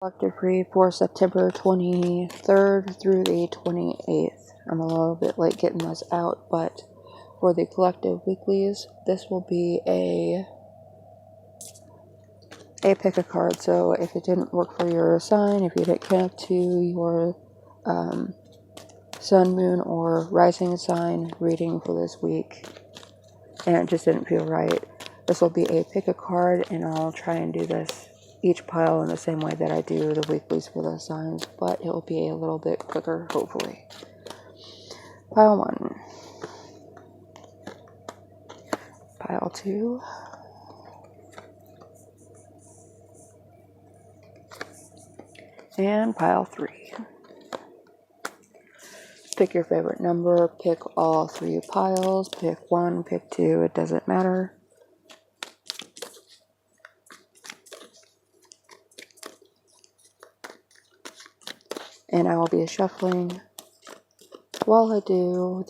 Collective read for September 23rd through the 28th. I'm a little bit late getting this out, but for the collective weeklies, this will be a pick a card. So if it didn't work for your sign, if you didn't connect to your sun, moon, or rising sign reading for this week, and it just didn't feel right, this will be a pick a card, and I'll try and do this each pile in the same way that I do the weeklies for the signs, but it will be a little bit quicker, hopefully. Pile 1. Pile 2. And pile 3. Pick your favorite number, pick all 3 piles, pick 1, pick 2, it doesn't matter. And I will be shuffling while I do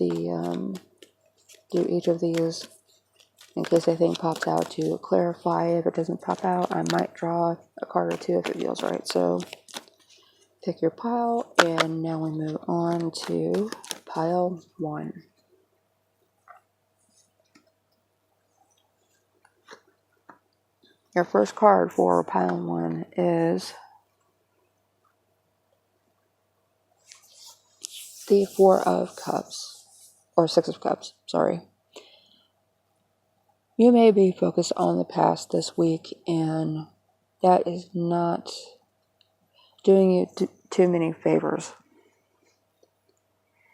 each of these, in case anything pops out to clarify. If it doesn't pop out, I might draw a card or 2 if it feels right. So pick your pile, and now we move on to pile 1. Your first card for pile 1 is the 4 of Cups, or 6 of Cups, sorry. You may be focused on the past this week, and that is not doing you too many favors.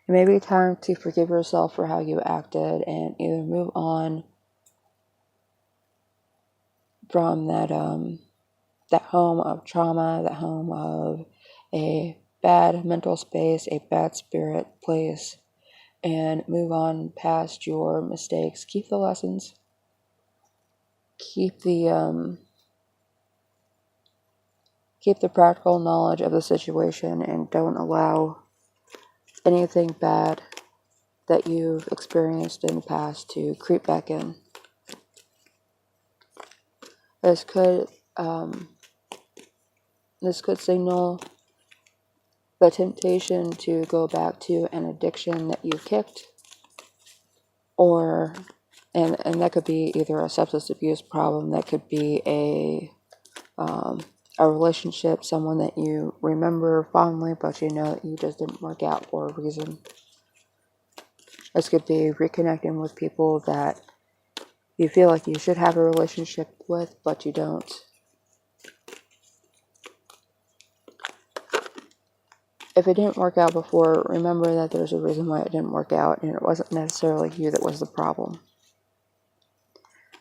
It may be time to forgive yourself for how you acted and either move on from that home of trauma, that home of a bad mental space, a bad spirit place, and move on past your mistakes. Keep the lessons. Keep the practical knowledge of the situation, and don't allow anything bad that you've experienced in the past to creep back in. This could signal the temptation to go back to an addiction that you kicked, or and that could be either a substance abuse problem, that could be a relationship, someone that you remember fondly, but you know that you just didn't work out for a reason. This could be reconnecting with people that you feel like you should have a relationship with, but you don't. If it didn't work out before, remember that there's a reason why it didn't work out, and it wasn't necessarily you that was the problem.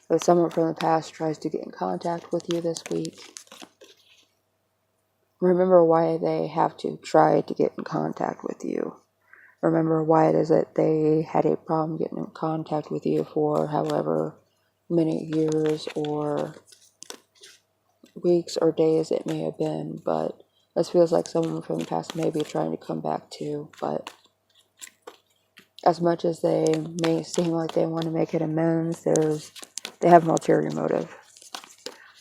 If someone from the past tries to get in contact with you this week, remember why they have to try to get in contact with you. Remember why it is that they had a problem getting in contact with you for however many years or weeks or days it may have been. But this feels like someone from the past may be trying to come back too. But as much as they may seem like they want to make it amends, they have an ulterior motive.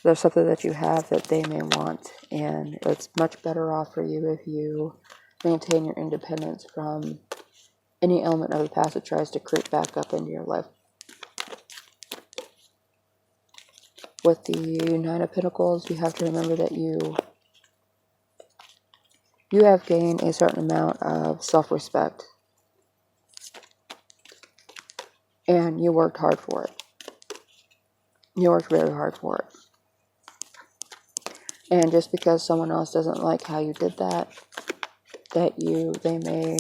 There's something that you have that they may want, and it's much better off for you if you maintain your independence from any element of the past that tries to creep back up into your life. With the 9 of Pentacles, you have to remember that you have gained a certain amount of self-respect, and you worked hard for it. You worked very hard for it. And just because someone else doesn't like how you did that, they may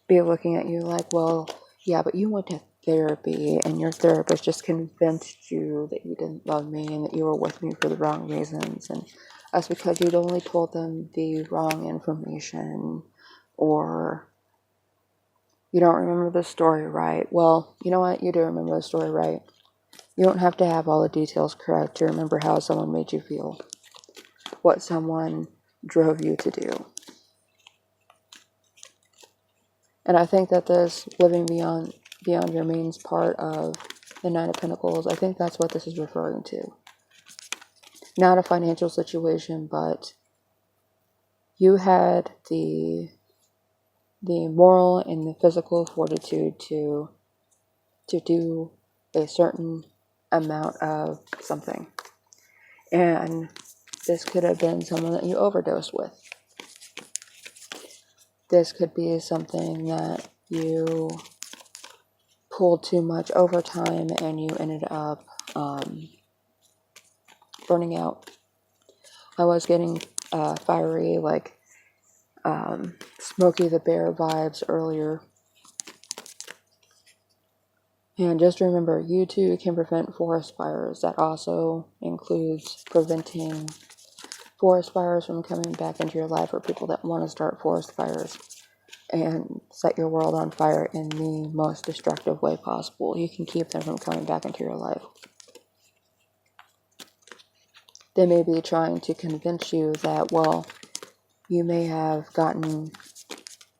be looking at you like, well, yeah, but you went to therapy, and your therapist just convinced you that you didn't love me and that you were with me for the wrong reasons. And that's because you'd only told them the wrong information, or you don't remember the story right. Well, you know what? You do remember the story right. You don't have to have all the details correct to remember how someone made you feel, what someone drove you to do. And I think that this living beyond your means part of the 9 of Pentacles, I think that's what this is referring to. Not a financial situation, but you had the moral and the physical fortitude to do a certain amount of something. And this could have been someone that you overdosed with. This could be something that you pulled too much overtime and you ended up burning out. I was getting fiery, like Smokey the Bear vibes earlier. And just remember, you too can prevent forest fires. That also includes preventing forest fires from coming back into your life, or people that want to start forest fires and set your world on fire in the most destructive way possible. You can keep them from coming back into your life. They may be trying to convince you that, well, you may have gotten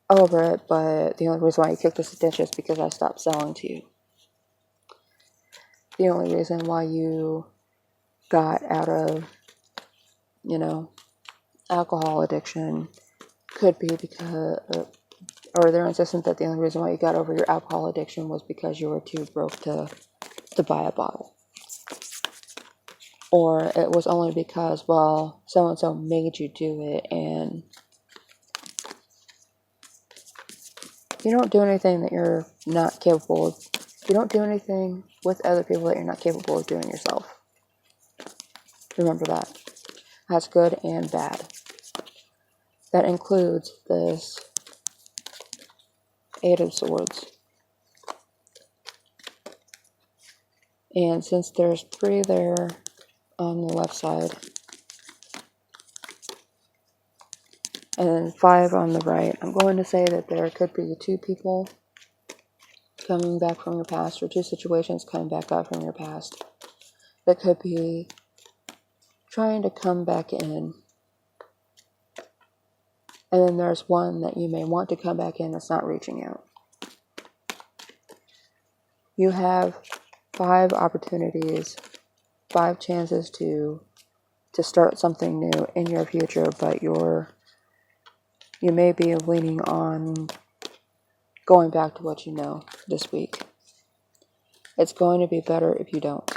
over it, but the only reason why you kicked this ditch is because I stopped selling to you. The only reason why you got out of, alcohol addiction could be because, or they're insistent that the only reason why you got over your alcohol addiction was because you were too broke to buy a bottle. Or it was only because, well, so-and-so made you do it, and you don't do anything that you're not capable of. You don't do anything with other people that you're not capable of doing yourself. Remember that. That's good and bad. That includes this Eight of Swords. And since there's 3 there on the left side, and then 5 on the right, I'm going to say that there could be 2 people coming back from your past, or 2 situations coming back out from your past that could be trying to come back in. And then there's one that you may want to come back in that's not reaching out. You have 5 opportunities, 5 chances to start something new in your future, but you may be leaning on going back to what you know this week. It's going to be better if you don't.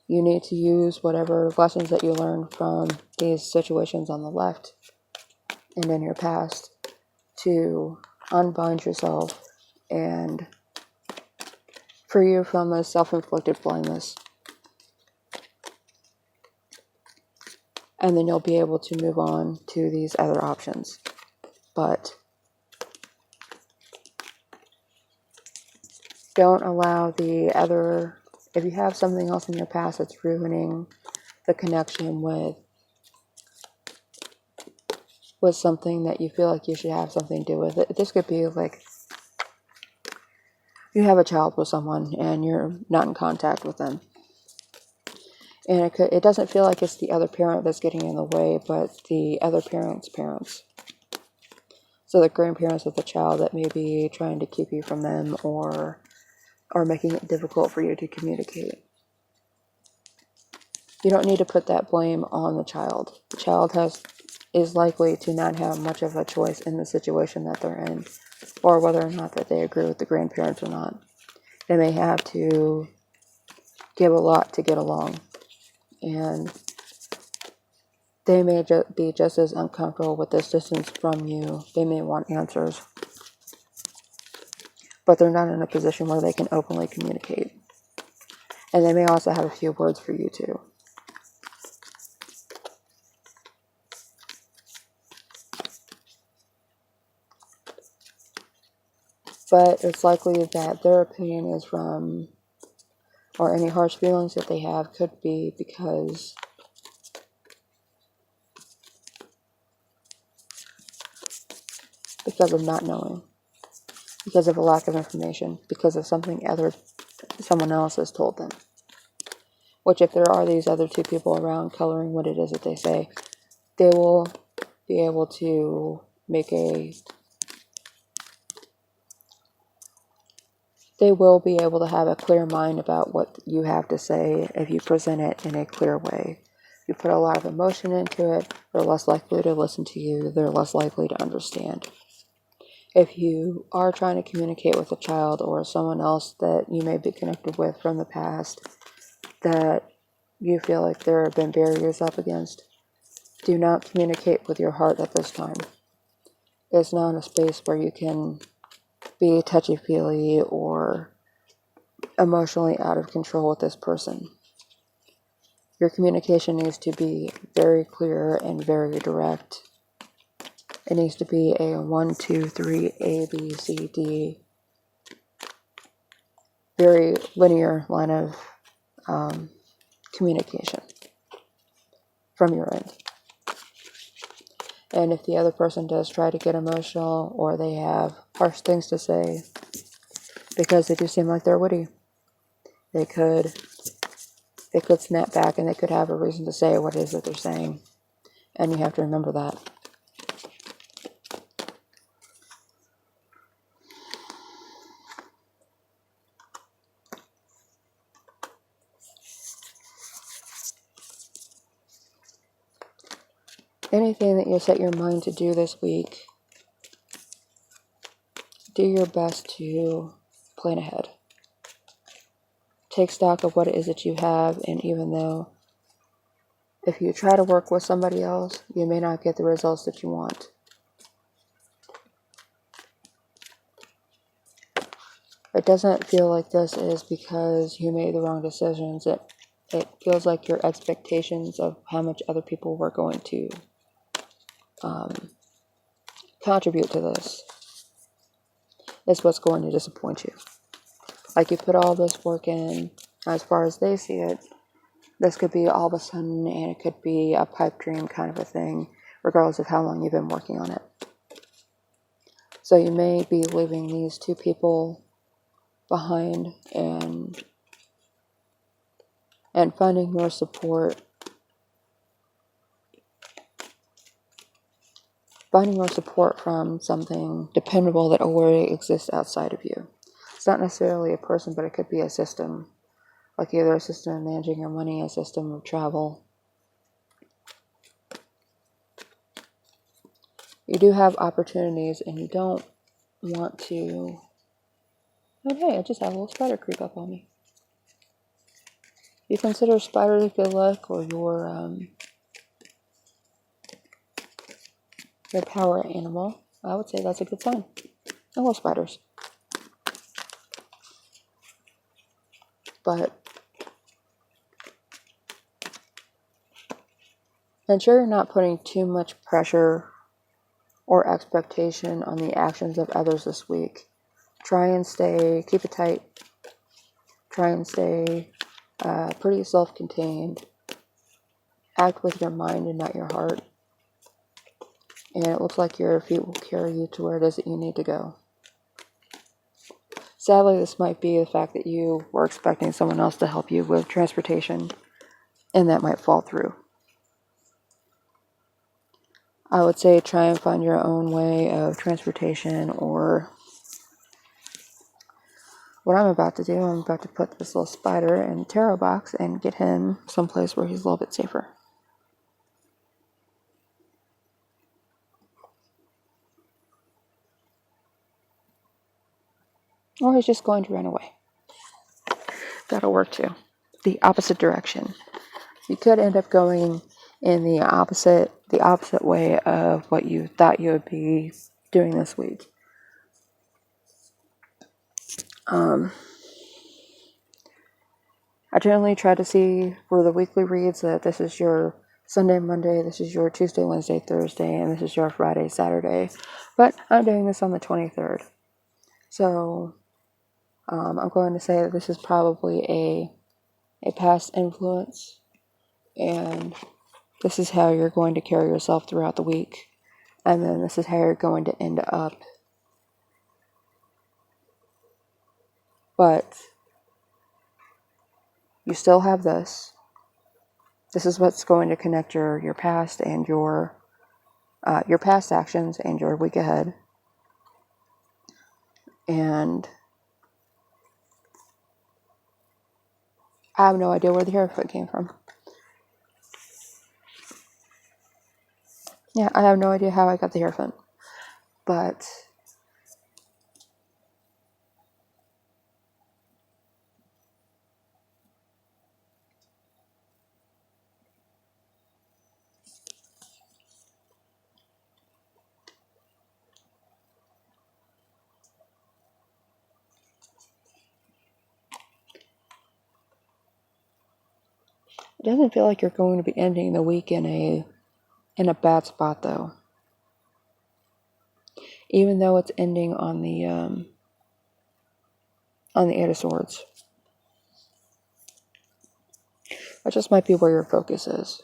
You need to use whatever lessons that you learned from these situations on the left and in your past to unbind yourself and free you from this self-inflicted blindness. And then you'll be able to move on to these other options. But don't allow the other, if you have something else in your past that's ruining the connection with something that you feel like you should have something to do with it. This could be like you have a child with someone and you're not in contact with them. And it doesn't feel like it's the other parent that's getting in the way, but the other parent's parents. So the grandparents of the child that may be trying to keep you from them or making it difficult for you to communicate. You don't need to put that blame on the child. The child is likely to not have much of a choice in the situation that they're in, or whether or not that they agree with the grandparents or not. They may have to give a lot to get along, and they may be just as uncomfortable with this distance from you. They may want answers, but they're not in a position where they can openly communicate. And they may also have a few words for you too. But it's likely that their opinion is from, or any harsh feelings that they have could be because of not knowing, because of a lack of information, because of someone else has told them. Which, if there are these other 2 people around coloring what it is that they say, they will be able to they will be able to have a clear mind about what you have to say if you present it in a clear way. You put a lot of emotion into it, they're less likely to listen to you, they're less likely to understand. If you are trying to communicate with a child or someone else that you may be connected with from the past that you feel like there have been barriers up against, do not communicate with your heart at this time. It's not a space where you can be touchy-feely or emotionally out of control with this person. Your communication needs to be very clear and very direct. It needs to be a 1, 2, 3, A, B, C, D, very linear line of communication from your end. And if the other person does try to get emotional or they have harsh things to say, because they do seem like they're witty, they could snap back and they could have a reason to say what it is that they're saying. And you have to remember that. Anything that you set your mind to do this week, do your best to plan ahead. Take stock of what it is that you have, and even though if you try to work with somebody else, you may not get the results that you want. It doesn't feel like this is because you made the wrong decisions. It feels like your expectations of how much other people were going to contribute to this is what's going to disappoint you. Like you put all this work in, as far as they see it, this could be all of a sudden, and it could be a pipe dream kind of a thing, regardless of how long you've been working on it. So you may be leaving these two people behind and finding your support from something dependable that already exists outside of you. It's not necessarily a person, but it could be a system, like either a system of managing your money, a system of travel. You do have opportunities, and you don't want to... Oh, hey, I just had a little spider creep up on me. You consider spiders good luck or your power animal, I would say that's a good sign. I love spiders. But ensure you're not putting too much pressure or expectation on the actions of others this week. Keep it tight. Try and stay pretty self-contained. Act with your mind and not your heart. And it looks like your feet will carry you to where it is that you need to go. Sadly, this might be the fact that you were expecting someone else to help you with transportation, and that might fall through. I would say try and find your own way of transportation, or what I'm about to do, I'm about to put this little spider in a tarot box and get him someplace where he's a little bit safer. Or he's just going to run away. That'll work too. The opposite direction. You could end up going in the opposite way of what you thought you would be doing this week. I generally try to see for the weekly reads that this is your Sunday, Monday, this is your Tuesday, Wednesday, Thursday, and this is your Friday, Saturday. But I'm doing this on the 23rd. So I'm going to say that this is probably a past influence, and this is how you're going to carry yourself throughout the week, and then this is how you're going to end up. But you still have this. This is what's going to connect your past and your past actions and your week ahead. And I have no idea where the haircut came from. Yeah, I have no idea how I got the Hierophant, but it doesn't feel like you're going to be ending the week in a bad spot, though. Even though it's ending on the Eight of Swords. That just might be where your focus is.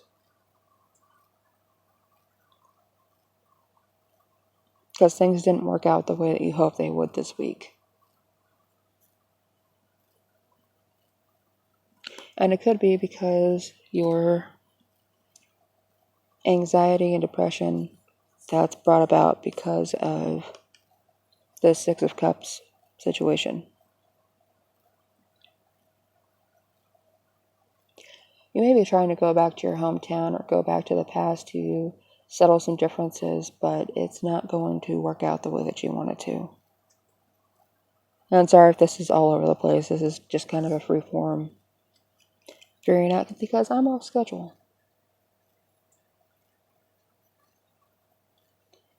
Because things didn't work out the way that you hoped they would this week. And it could be because your anxiety and depression that's brought about because of the Six of Cups situation. You may be trying to go back to your hometown or go back to the past to settle some differences, but it's not going to work out the way that you want it to. And I'm sorry if this is all over the place. This is just kind of a free form figuring out because I'm off schedule.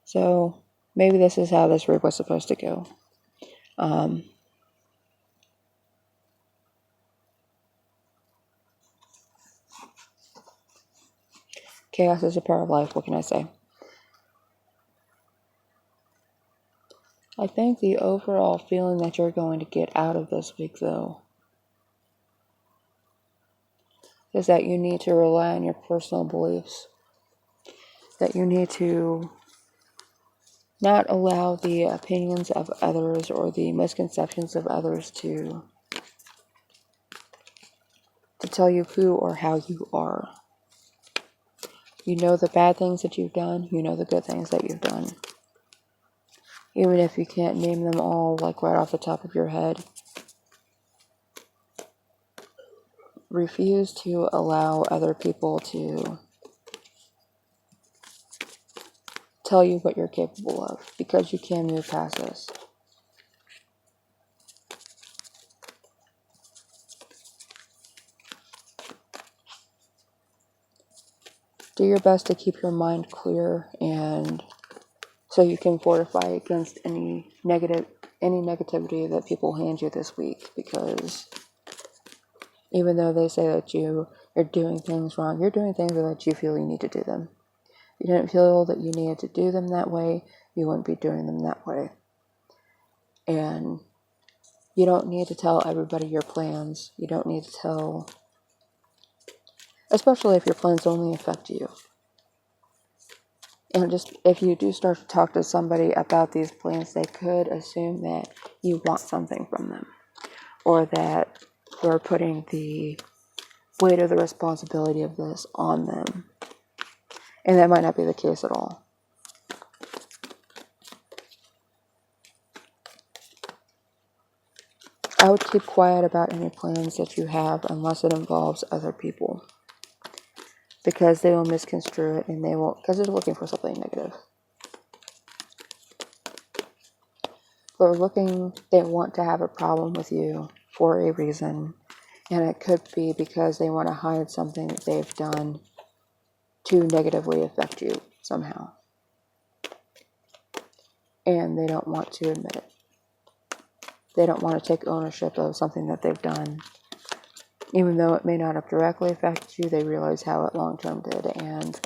So maybe this is how this read was supposed to go. Chaos is a part of life. What can I say? I think the overall feeling that you're going to get out of this week, though, is that you need to rely on your personal beliefs. That you need to not allow the opinions of others or the misconceptions of others to tell you who or how you are. You know the bad things that you've done. You know the good things that you've done. Even if you can't name them all, like right off the top of your head. Refuse to allow other people to tell you what you're capable of, because you can move past this. Do your best to keep your mind clear, and so you can fortify against any negativity that people hand you this week, because even though they say that you're doing things wrong, you're doing things that you feel you need to do them. If you didn't feel that you needed to do them that way, you wouldn't be doing them that way. And you don't need to tell everybody your plans. You don't need to tell, especially if your plans only affect you. And just if you do start to talk to somebody about these plans, they could assume that you want something from them, or that you're putting the weight of the responsibility of this on them. And that might not be the case at all. I would keep quiet about any plans that you have unless it involves other people, because they will misconstrue it, and they won't, because they're looking for something negative. They want to have a problem with you for a reason, and it could be because they want to hide something that they've done to negatively affect you somehow, and they don't want to admit it. They don't want to take ownership of something that they've done. Even though it may not have directly affected you, they realize how it long-term did. And,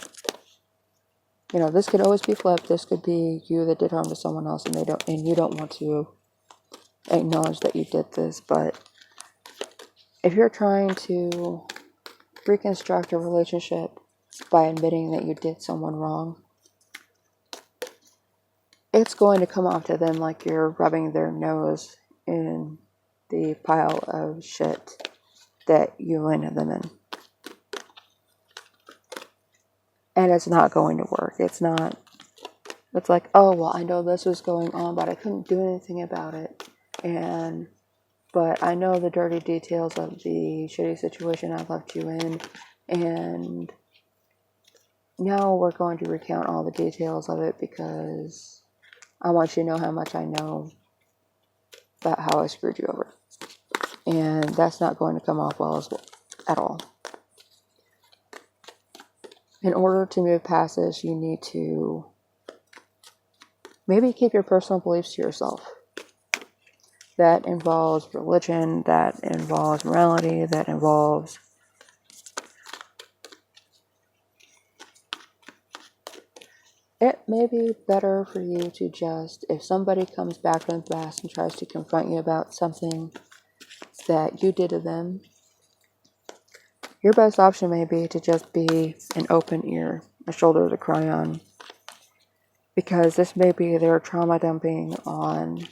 this could always be flipped. This could be you that did harm to someone else, and you don't want to acknowledge that you did this. But if you're trying to reconstruct a relationship by admitting that you did someone wrong, it's going to come off to them like you're rubbing their nose in the pile of shit that you landed them in. And it's not going to work. It's like, oh, well, I know this was going on, but I couldn't do anything about it. But I know the dirty details of the shitty situation I left you in. And, now we're going to recount all the details of it because I want you to know how much I know about how I screwed you over. And that's not going to come off well at all. In order to move past this, you need to maybe keep your personal beliefs to yourself. That involves religion, that involves morality, that involves it may be better for you to just, if somebody comes back from the past and tries to confront you about something that you did to them, your best option may be to just be an open ear, a shoulder to cry on. Because this may be their trauma dumping on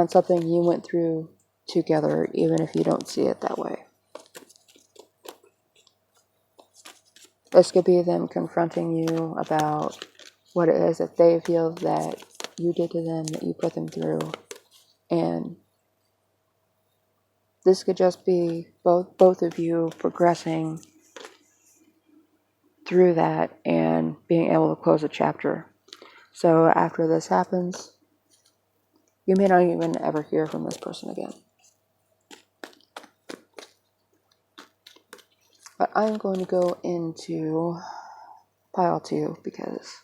something you went through together, even if you don't see it that way. This could be them confronting you about what it is that they feel that you did to them, that you put them through. And this could just be both of you progressing through that and being able to close a chapter. So after this happens, you may not even ever hear from this person again. But I'm going to go into pile 2 because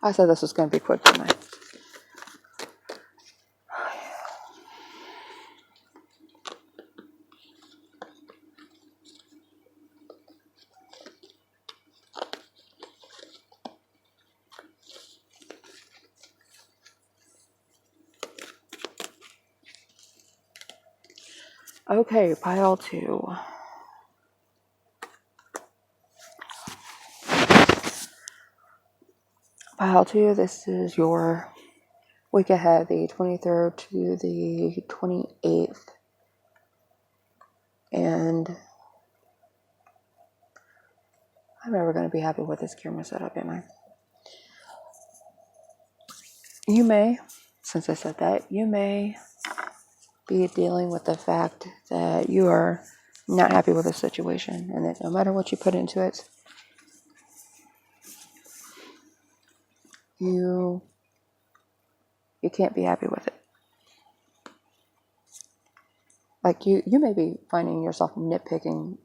I said this was going to be quick tonight. Okay, pile 2. Pile 2, this is your week ahead, the 23rd to the 28th. And I'm never going to be happy with this camera setup, am I? You may, since I said that, you may be dealing with the fact that you are not happy with the situation and that no matter what you put into it, you can't be happy with it. Like you may be finding yourself nitpicking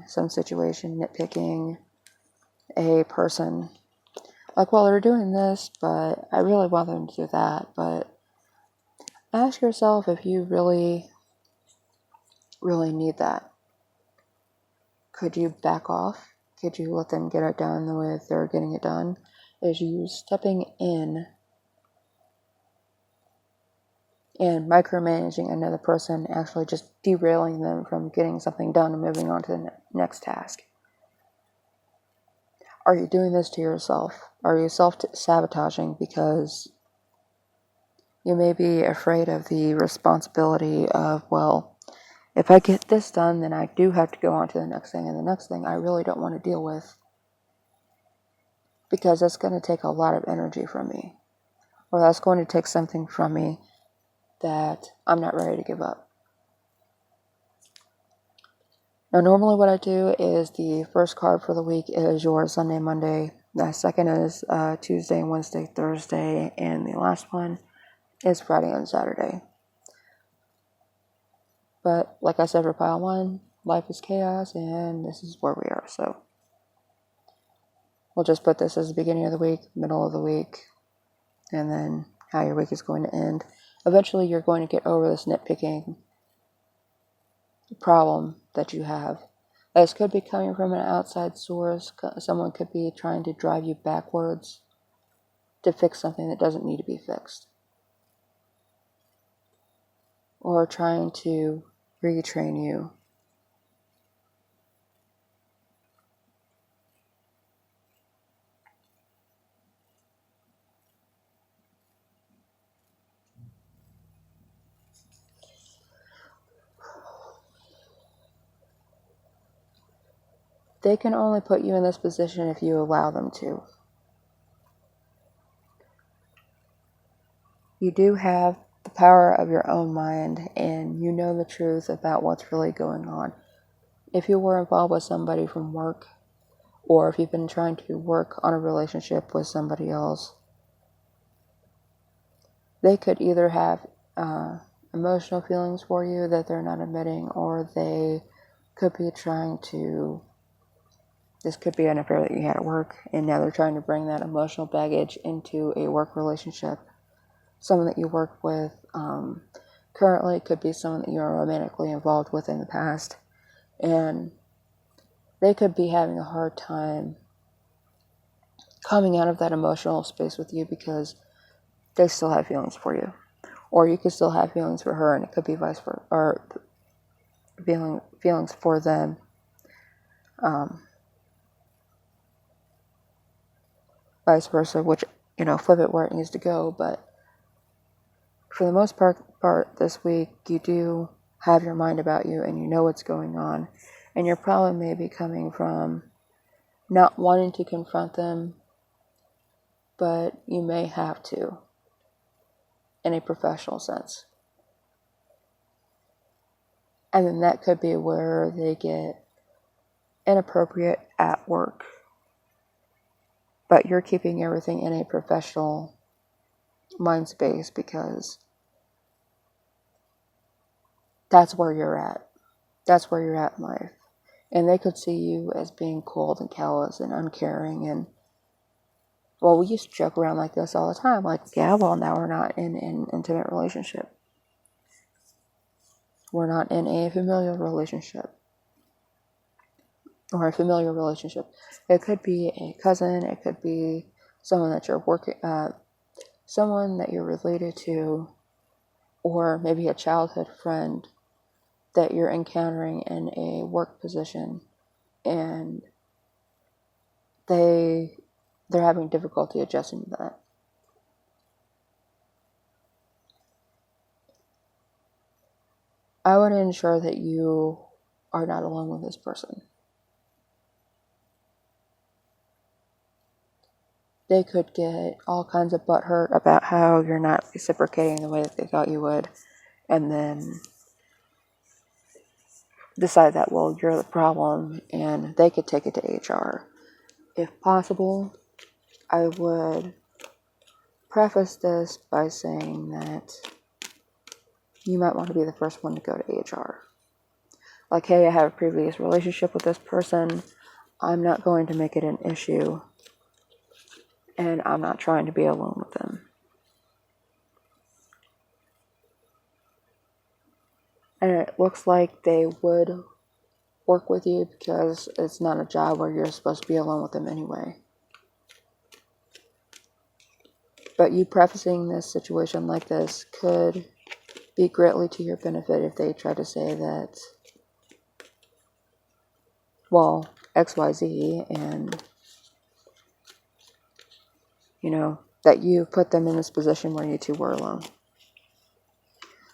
some situation, nitpicking a person. Like, well, they're doing this, but I really want them to do that. But ask yourself if you really, really need that. Could you back off? Could you let them get it done the way they're getting it done? Is you stepping in and micromanaging another person, actually just derailing them from getting something done and moving on to the next task? Are you doing this to yourself? Are you self-sabotaging because you may be afraid of the responsibility of, well, if I get this done, then I do have to go on to the next thing, and the next thing I really don't want to deal with because that's going to take a lot of energy from me, or that's going to take something from me that I'm not ready to give up. Now, normally what I do is the first card for the week is your Sunday, Monday. The second is Tuesday, Wednesday, Thursday, and the last one is Friday and Saturday. But like I said for pile 1, life is chaos, and this is where we are. So we'll just put this as the beginning of the week, middle of the week, and then how your week is going to end. Eventually, you're going to get over this nitpicking problem that you have. This could be coming from an outside source. Someone could be trying to drive you backwards to fix something that doesn't need to be fixed, or trying to retrain you. They can only put you in this position if you allow them to. You do have the power of your own mind, and you know the truth about what's really going on. If you were involved with somebody from work, or if you've been trying to work on a relationship with somebody else, they could either have emotional feelings for you that they're not admitting, or they could be trying to, this could be an affair that you had at work, and now they're trying to bring that emotional baggage into a work relationship. Someone that you work with currently could be someone that you're romantically involved with in the past, and they could be having a hard time coming out of that emotional space with you because they still have feelings for you. Or you could still have feelings for her, and it could be vice versa, or feelings for them. Vice versa, which, flip it where it needs to go. But for the most part this week, you do have your mind about you, and you know what's going on. And you're probably maybe coming from not wanting to confront them, but you may have to, in a professional sense. And then that could be where they get inappropriate at work. But you're keeping everything in a professional mind space because that's where you're at. That's where you're at in life. And they could see you as being cold and callous and uncaring. And, well, we used to joke around like this all the time. Like, yeah, well, now we're not in an intimate relationship. We're not in a familial relationship. Or a familiar relationship. It could be a cousin. It could be someone that you're someone that you're related to, or maybe a childhood friend that you're encountering in a work position, and they're having difficulty adjusting to that. I would ensure that you are not alone with this person. They could get all kinds of butthurt about how you're not reciprocating the way that they thought you would, and then decide that, well, you're the problem, and they could take it to HR. If possible, I would preface this by saying that you might want to be the first one to go to HR. Like, hey, I have a previous relationship with this person. I'm not going to make it an issue, and I'm not trying to be alone with them. And it looks like they would work with you because it's not a job where you're supposed to be alone with them anyway. But you prefacing this situation like this could be greatly to your benefit if they try to say that, well, XYZ, and, that you put them in this position where you two were alone.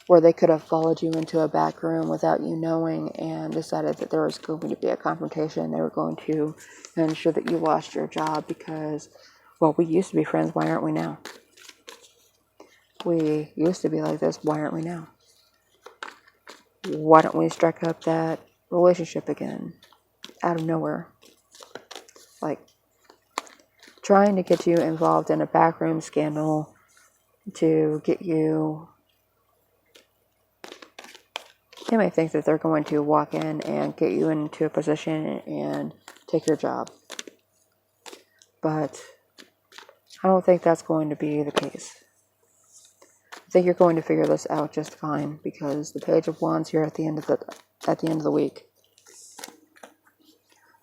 Where they could have followed you into a back room without you knowing and decided that there was going to be a confrontation. They were going to ensure that you lost your job because, well, we used to be friends. Why aren't we now? We used to be like this. Why aren't we now? Why don't we strike up that relationship again? Out of nowhere. Like, trying to get you involved in a backroom scandal to get you. They may think that they're going to walk in and get you into a position and take your job. But I don't think that's going to be the case. I think you're going to figure this out just fine because the Page of Wands here at the end of the week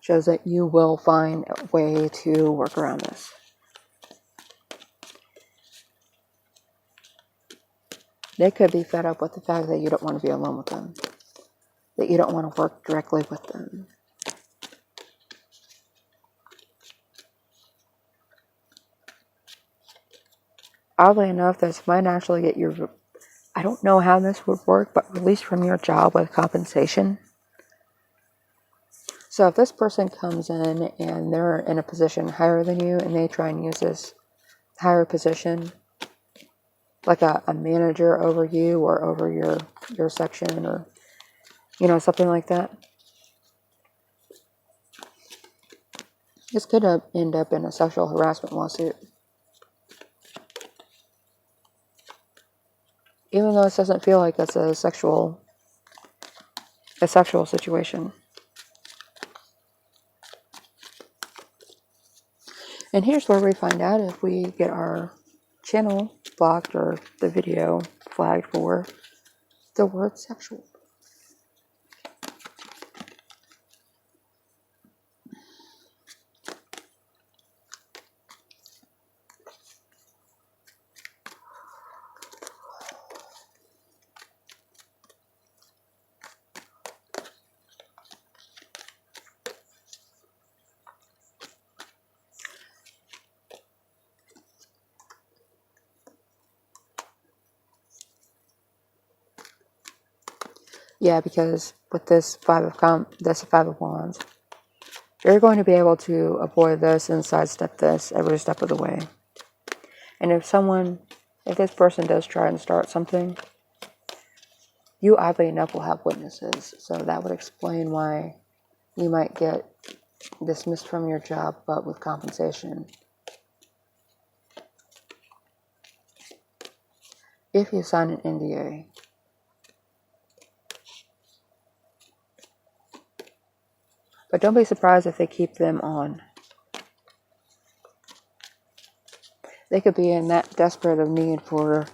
shows that you will find a way to work around this. They could be fed up with the fact that you don't want to be alone with them, that you don't want to work directly with them. Oddly enough, this might actually get you, I don't know how this would work, but released from your job with compensation. So if this person comes in and they're in a position higher than you and they try and use this higher position like a manager over you or over your section, or, you know, something like that. This could end up in a sexual harassment lawsuit. Even though this doesn't feel like it's a sexual situation. And here's where we find out if we get our channel blocked or the video flagged for the word sexual. Yeah, because with this Five of Wands, you're going to be able to avoid this and sidestep this every step of the way. And if this person does try and start something, you oddly enough will have witnesses. So that would explain why you might get dismissed from your job, but with compensation. If you sign an NDA. But don't be surprised if they keep them on. They could be in that desperate of need for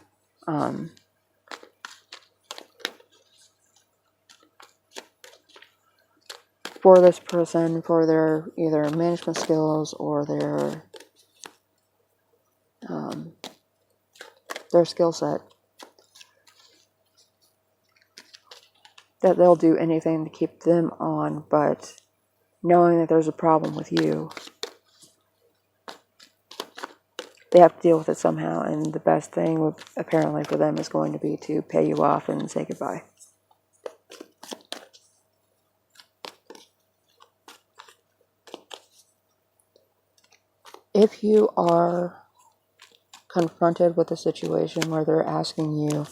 this person, for their either management skills or their skill set, that they'll do anything to keep them on, but knowing that there's a problem with you, they have to deal with it somehow, and the best thing apparently for them is going to be to pay you off and say goodbye. If you are confronted with a situation where they're asking you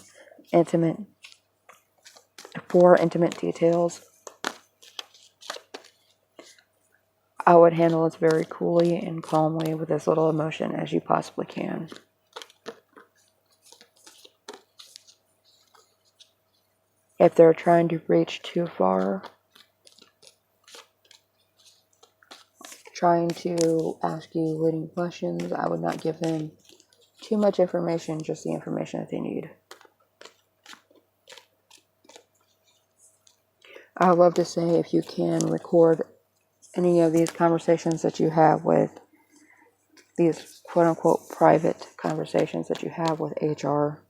intimate details, I would handle this very coolly and calmly with as little emotion as you possibly can. If they're trying to reach too far, trying to ask you leading questions, I would not give them too much information, just the information that they need. I would love to say if you can record any of these conversations that you have with these quote-unquote private conversations that you have with HR.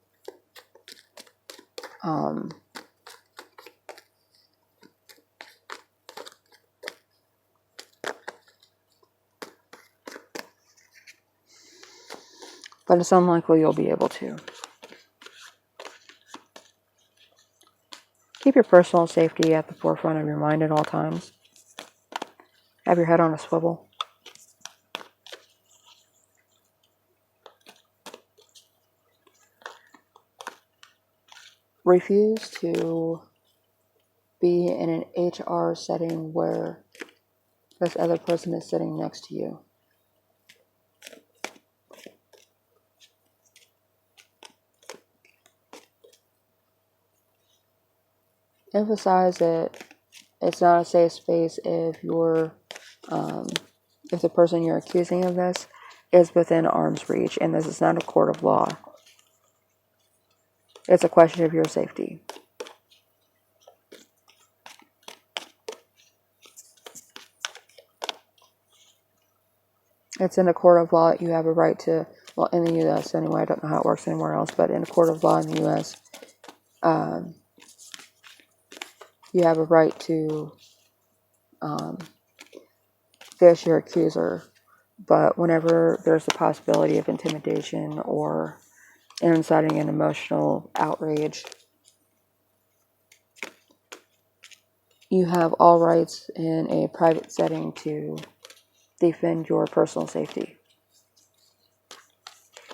But it's unlikely you'll be able to. Keep your personal safety at the forefront of your mind at all times. Have your head on a swivel. Refuse to be in an HR setting where this other person is sitting next to you. Emphasize that it's not a safe space if if the person you're accusing of this is within arm's reach, and this is not a court of law. It's a question of your safety. It's in a court of law. You have a right to, well, in the U.S. anyway, I don't know how it works anywhere else, but in a court of law in the U.S., you have a right to fish your accuser. But whenever there's a possibility of intimidation or inciting an emotional outrage, you have all rights in a private setting to defend your personal safety.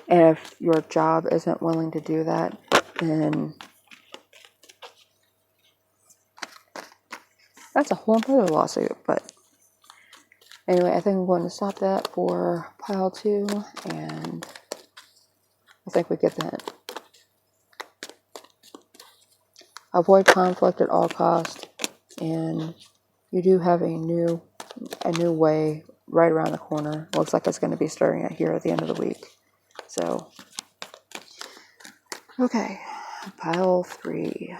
And if your job isn't willing to do that, then that's a whole other lawsuit. But anyway, I think I'm going to stop that for pile 2, and I think we get the hint. Avoid conflict at all costs, and you do have a new way right around the corner. Looks like it's going to be starting at here at the end of the week. So, okay, pile 3.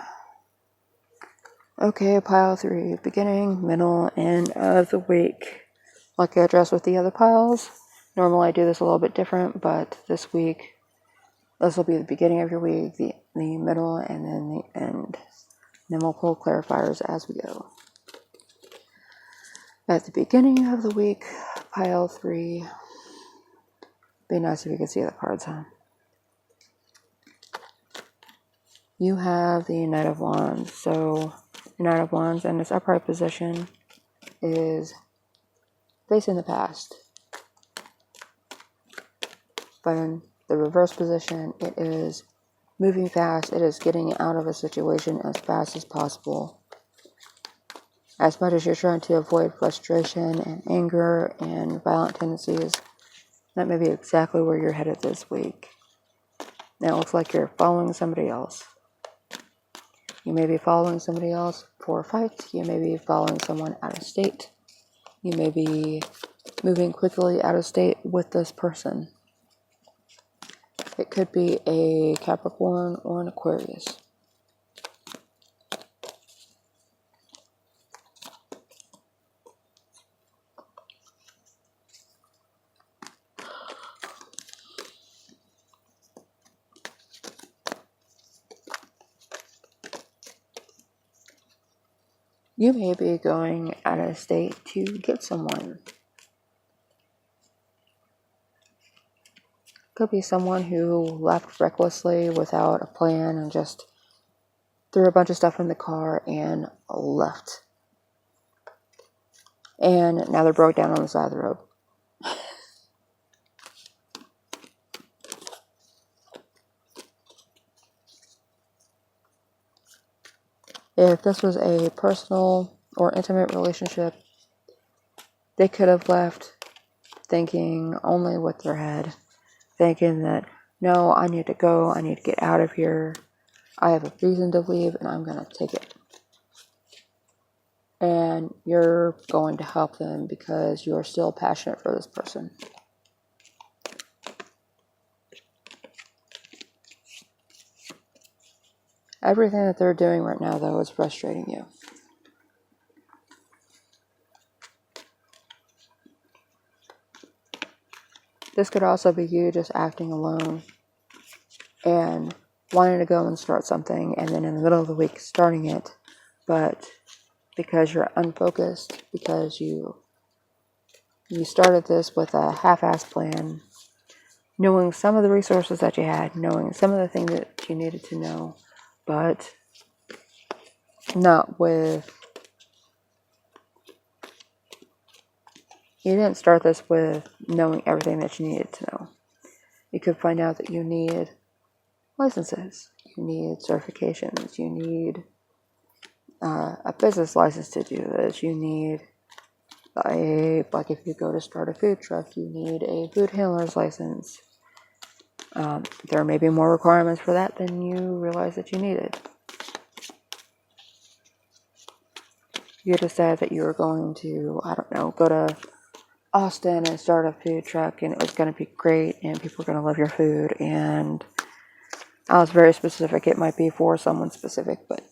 Okay, pile 3, beginning, middle, end of the week. Like I addressed with the other piles, normally I do this a little bit different, but this week, this will be the beginning of your week, the middle, and then the end. Then we'll pull clarifiers as we go. At the beginning of the week, pile 3. Be nice if you could see the cards, huh? You have the Knight of Wands. So, the Knight of Wands in its upright position is facing the past. But in the reverse position, it is moving fast. It is getting out of a situation as fast as possible. As much as you're trying to avoid frustration and anger and violent tendencies, that may be exactly where you're headed this week. Now it looks like you're following somebody else. You may be following somebody else for a fight. You may be following someone out of state. You may be moving quickly out of state with this person. It could be a Capricorn or an Aquarius. You may be going out of state to get someone. Could be someone who left recklessly without a plan and just threw a bunch of stuff in the car and left. And now they're broke down on the side of the road. If this was a personal or intimate relationship, they could have left thinking only with their head, thinking that, no, I need to go, I need to get out of here, I have a reason to leave, and I'm going to take it. And you're going to help them because you are still passionate for this person. Everything that they're doing right now, though, is frustrating you. This could also be you just acting alone and wanting to go and start something, and then in the middle of the week starting it, but because you're unfocused, because you started this with a half-assed plan, knowing some of the resources that you had, knowing some of the things that you needed to know, but not with... You didn't start this with knowing everything that you needed to know. You could find out that you need licenses, you need certifications, you need a business license to do this, you need like if you go to start a food truck, you need a food handler's license. There may be more requirements for that than you realize that you needed. You decided that you were going to, I don't know, go to Austin and start a food truck, and it was going to be great, and people were going to love your food, and I was very specific. It might be for someone specific, but,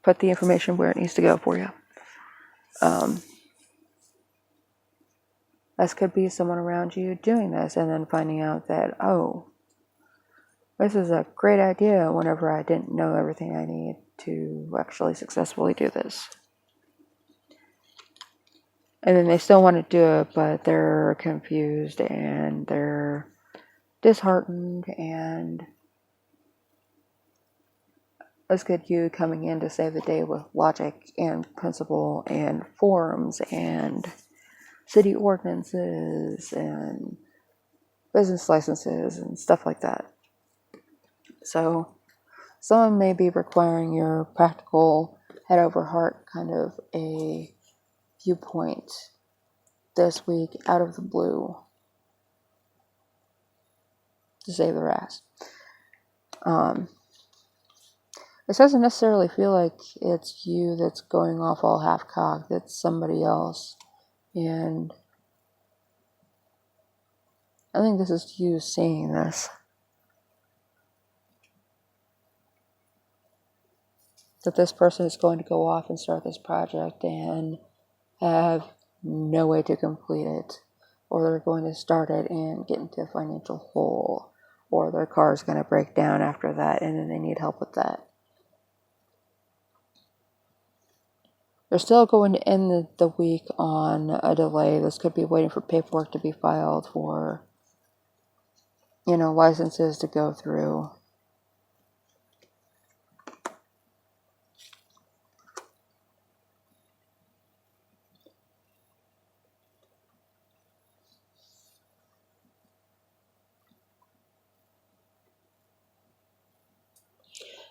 put the information where it needs to go for you. This could be someone around you doing this, and then finding out that, oh, this is a great idea whenever I didn't know everything I need to actually successfully do this. And then they still want to do it, but they're confused and they're disheartened, and let's get you coming in to save the day with logic and principle and forms and city ordinances and business licenses and stuff like that. So someone may be requiring your practical head over heart kind of a viewpoint this week out of the blue, to save their ass. This doesn't necessarily feel like it's you that's going off all half-cocked. It's somebody else. And I think this is you seeing this. That this person is going to go off and start this project and have no way to complete it. Or they're going to start it and get into a financial hole. Or their car is going to break down after that and then they need help with that. They're still going to end the week on a delay. This could be waiting for paperwork to be filed, for, licenses to go through.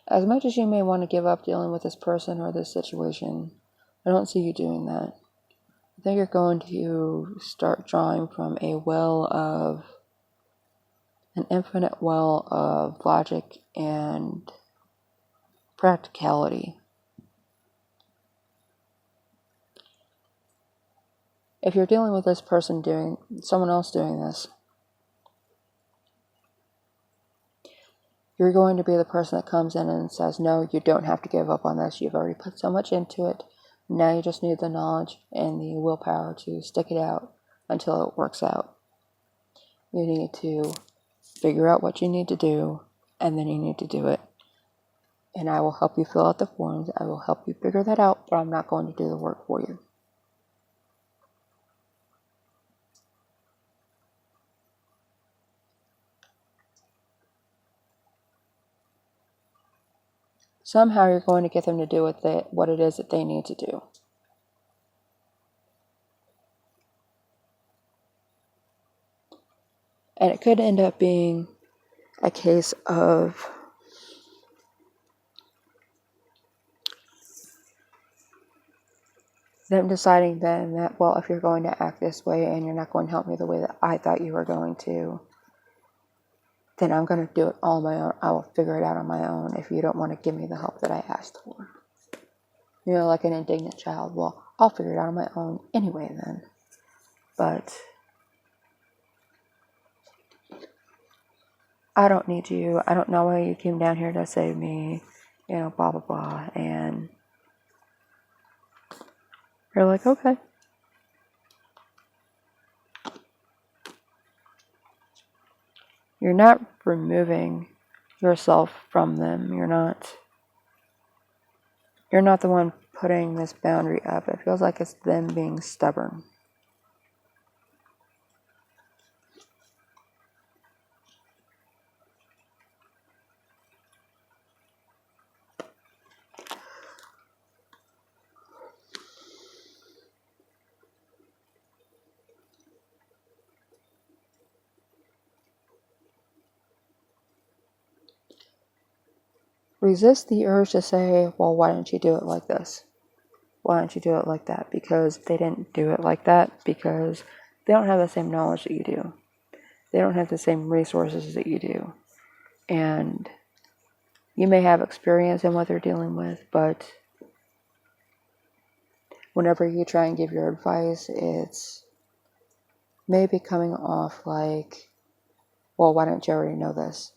As much as you may want to give up dealing with this person or this situation, I don't see you doing that. I think you're going to start drawing from an infinite well of logic and practicality. If you're dealing with this person someone else doing this, you're going to be the person that comes in and says, no, you don't have to give up on this. You've already put so much into it. Now you just need the knowledge and the willpower to stick it out until it works out. You need to figure out what you need to do, and then you need to do it. And I will help you fill out the forms. I will help you figure that out, but I'm not going to do the work for you. Somehow you're going to get them to do what it is that they need to do. And it could end up being a case of them deciding then that, well, if you're going to act this way and you're not going to help me the way that I thought you were going to, then I'm going to do it all on my own. I will figure it out on my own if you don't want to give me the help that I asked for. Like an indignant child. Well, I'll figure it out on my own anyway then. But I don't need you. I don't know why you came down here to save me. Blah, blah, blah. And you're like, okay. You're not removing yourself from them. You're not the one putting this boundary up. It feels like it's them being stubborn. Resist the urge to say, well, why didn't you do it like this? Why don't you do it like that? Because they didn't do it like that. Because they don't have the same knowledge that you do. They don't have the same resources that you do. And you may have experience in what they're dealing with, but whenever you try and give your advice, it's maybe coming off like, well, why don't you already know this?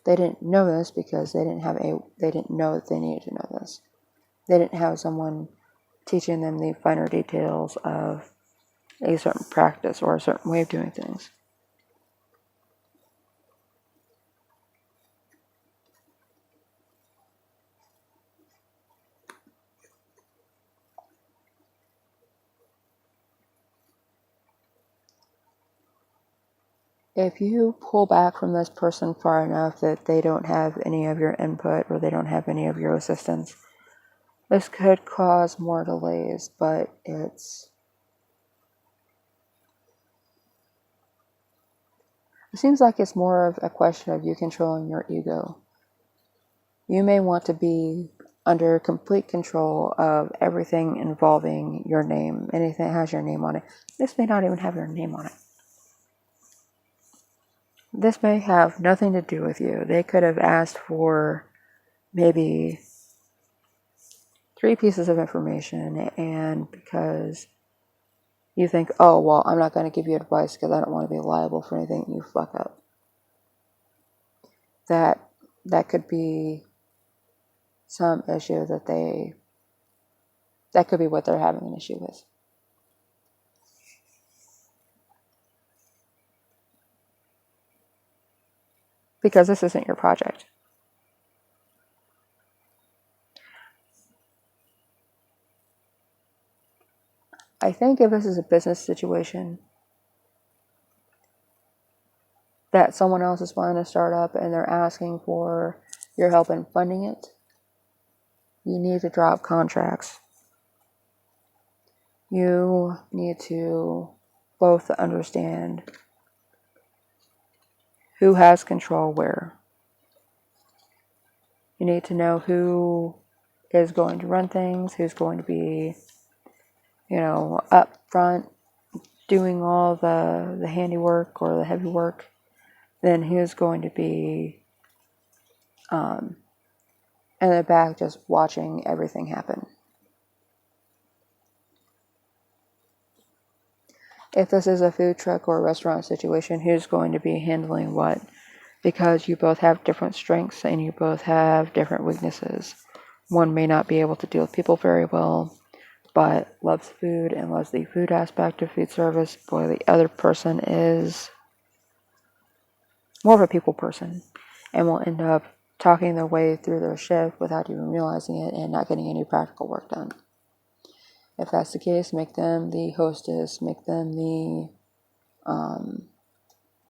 They didn't know this because they didn't know that they needed to know this. They didn't have someone teaching them the finer details of a certain practice or a certain way of doing things. If you pull back from this person far enough that they don't have any of your input or they don't have any of your assistance, this could cause more delays, but It seems like it's more of a question of you controlling your ego. You may want to be under complete control of everything involving your name, anything that has your name on it. This may not even have your name on it. This may have nothing to do with you. They could have asked for maybe 3 pieces of information, and because you think, oh, well, I'm not going to give you advice because I don't want to be liable for anything you fuck up. That could be some issue that could be what they're having an issue with. Because this isn't your project. I think if this is a business situation that someone else is wanting to start up and they're asking for your help in funding it, you need to drop contracts. You need to both understand who has control where. You need to know who is going to run things, who's going to be, up front doing all the handiwork or the heavy work, then who's going to be in the back just watching everything happen. If this is a food truck or a restaurant situation, who's going to be handling what? Because you both have different strengths and you both have different weaknesses. One may not be able to deal with people very well, but loves food and loves the food aspect of food service, while the other person is more of a people person and will end up talking their way through their shift without even realizing it and not getting any practical work done. If that's the case, make them the hostess, make them the